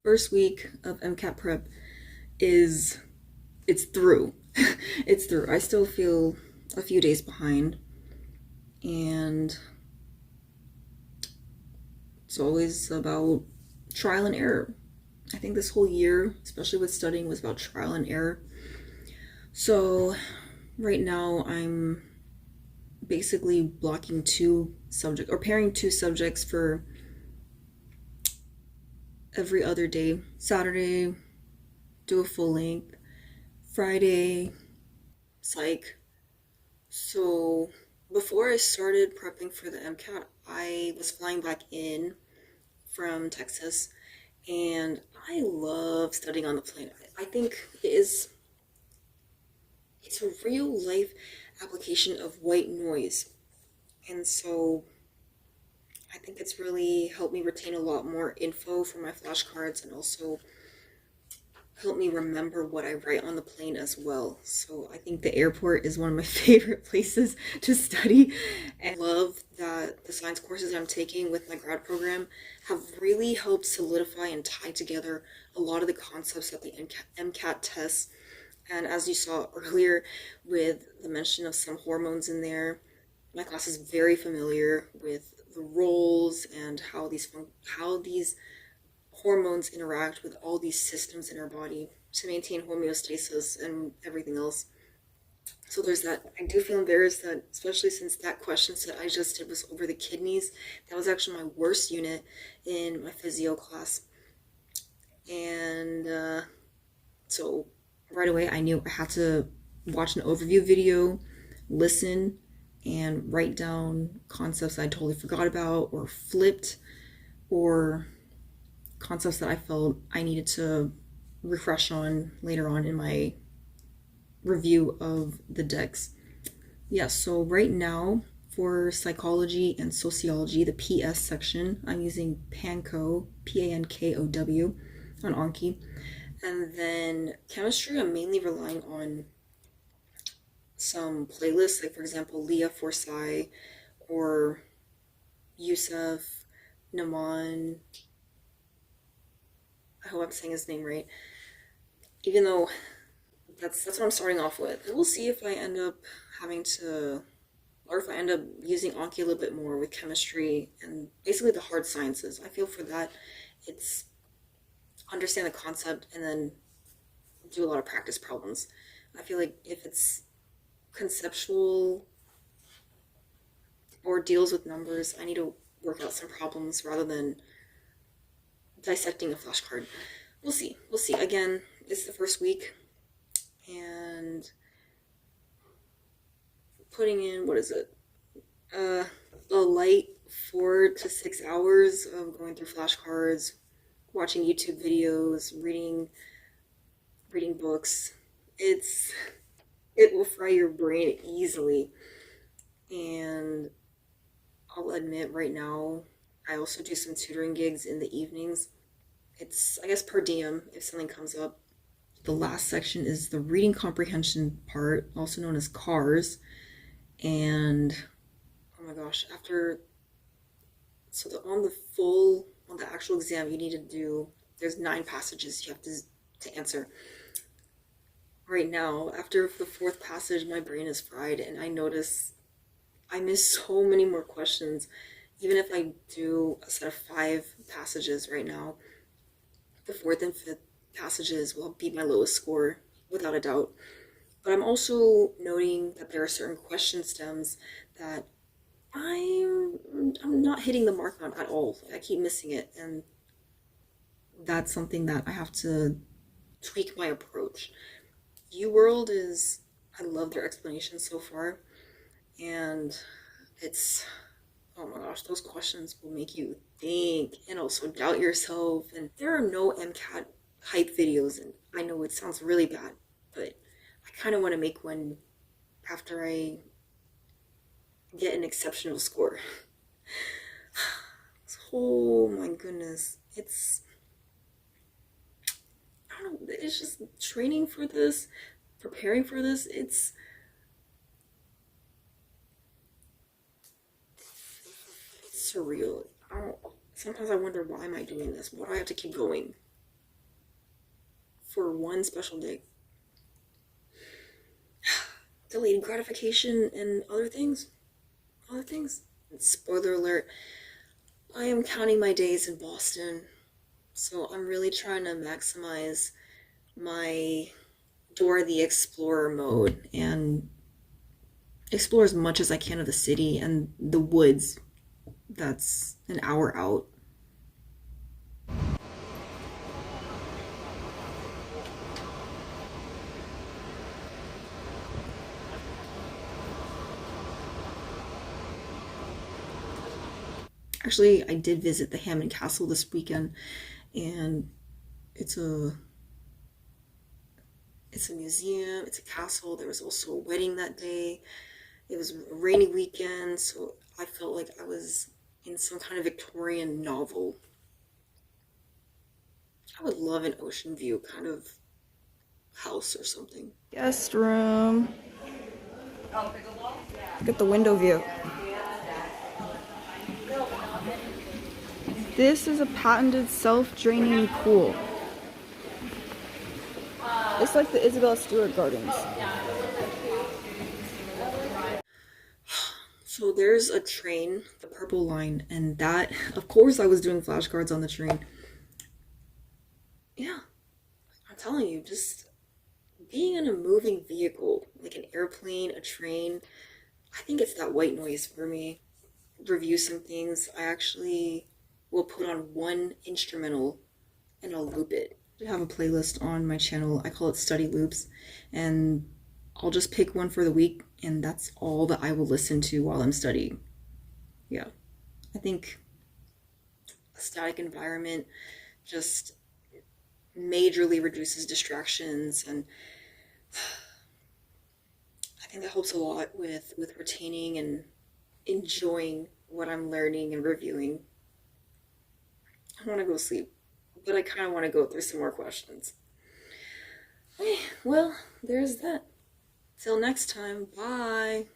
First week of MCAT prep is it's through. It's through. I still feel a few days behind, and it's always about trial and error. I think this whole year, especially with studying, was about trial and error. So right now I'm basically blocking two subjects or pairing two subjects for every other day. Saturday, do a full length. Friday, psych. So before I started prepping for the MCAT, I was flying back in from Texas, and I love studying on the plane. I think it's a real life application of white noise. And so I think it's really helped me retain a lot more info from my flashcards and also help me remember what I write on the plane as well. So I think the airport is one of my favorite places to study. And I love that the science courses I'm taking with my grad program have really helped solidify and tie together a lot of the concepts that the MCAT tests. And as you saw earlier with the mention of some hormones in there, my class is very familiar with the roles and how these hormones interact with all these systems in our body to maintain homeostasis and everything else. So there's that. I do feel embarrassed that, especially since that question set I just did was over the kidneys, that was actually my worst unit in my physio class. And so right away I knew I had to watch an overview video, listen, and write down concepts I totally forgot about or flipped, or concepts that I felt I needed to refresh on later on in my review of the decks. Yeah, so right now for psychology and sociology, the PS section, I'm using Pankow, Pankow on Anki. And then chemistry, I'm mainly relying on some playlists, like for example, Leah Forsai or Yusuf, Naman. I hope I'm saying his name right. Even though that's what I'm starting off with. We'll see if I end up having to, or if I end up using Anki a little bit more with chemistry and basically the hard sciences. I feel for that, it's understand the concept and then do a lot of practice problems. I feel like if it's conceptual or deals with numbers, I need to work out some problems rather than dissecting a flashcard. We'll see. We'll see. Again, it's the first week, and putting in, what is it? Uh, a light 4 to 6 hours of going through flashcards, watching YouTube videos, reading books. It's it will fry your brain easily. And I'll admit right now, I also do some tutoring gigs in the evenings. It's, I guess, per diem if something comes up. The last section is the reading comprehension part, also known as CARS. And oh my gosh, after on the actual exam you need to do, there's 9 passages you have to answer. Right now, after the fourth passage, my brain is fried, and I notice I miss so many more questions. Even if I do a set of 5 passages right now, the fourth and fifth passages will be my lowest score without a doubt. But I'm also noting that there are certain question stems that I'm not hitting the mark on at all. I keep missing it, and that's something that I have to tweak my approach. UWorld is, I love their explanation so far, and it's, oh my gosh, those questions will make you think and also doubt yourself. And there are no MCAT hype videos, and I know it sounds really bad, but I kind of want to make one after I get an exceptional score. Oh my goodness. I don't know, it's just training for this, preparing for this. It's surreal. I don't, sometimes I wonder, why am I doing this? Why do I have to keep going? for one special day. Delayed gratification and other things. Other things. And spoiler alert, I am counting my days in Boston. So I'm really trying to maximize my Dora the Explorer mode and explore as much as I can of the city and the woods that's an hour out. Actually, I did visit the Hammond Castle this weekend, and it's a it's a museum, it's a castle. There was also a wedding that day. It was a rainy weekend, so I felt like I was in some kind of Victorian novel. I would love an ocean view kind of house or something. Guest room. Look at the window view. This is a patented self-draining pool. It's like the Isabel Stewart Gardens. So there's a train, the Purple Line, and that, of course, I was doing flashcards on the train. Yeah, I'm telling you, just being in a moving vehicle, like an airplane, a train, I think it's that white noise for me. Review some things. I actually will put on one instrumental and I'll loop it. I have a playlist on my channel. I call it Study Loops, and I'll just pick one for the week, and that's all that I will listen to while I'm studying. Yeah, I think a static environment just majorly reduces distractions, and I think that helps a lot with retaining and enjoying what I'm learning and reviewing. I want to go sleep, but I kind of want to go through some more questions. Okay, well, there's that. Till next time, bye.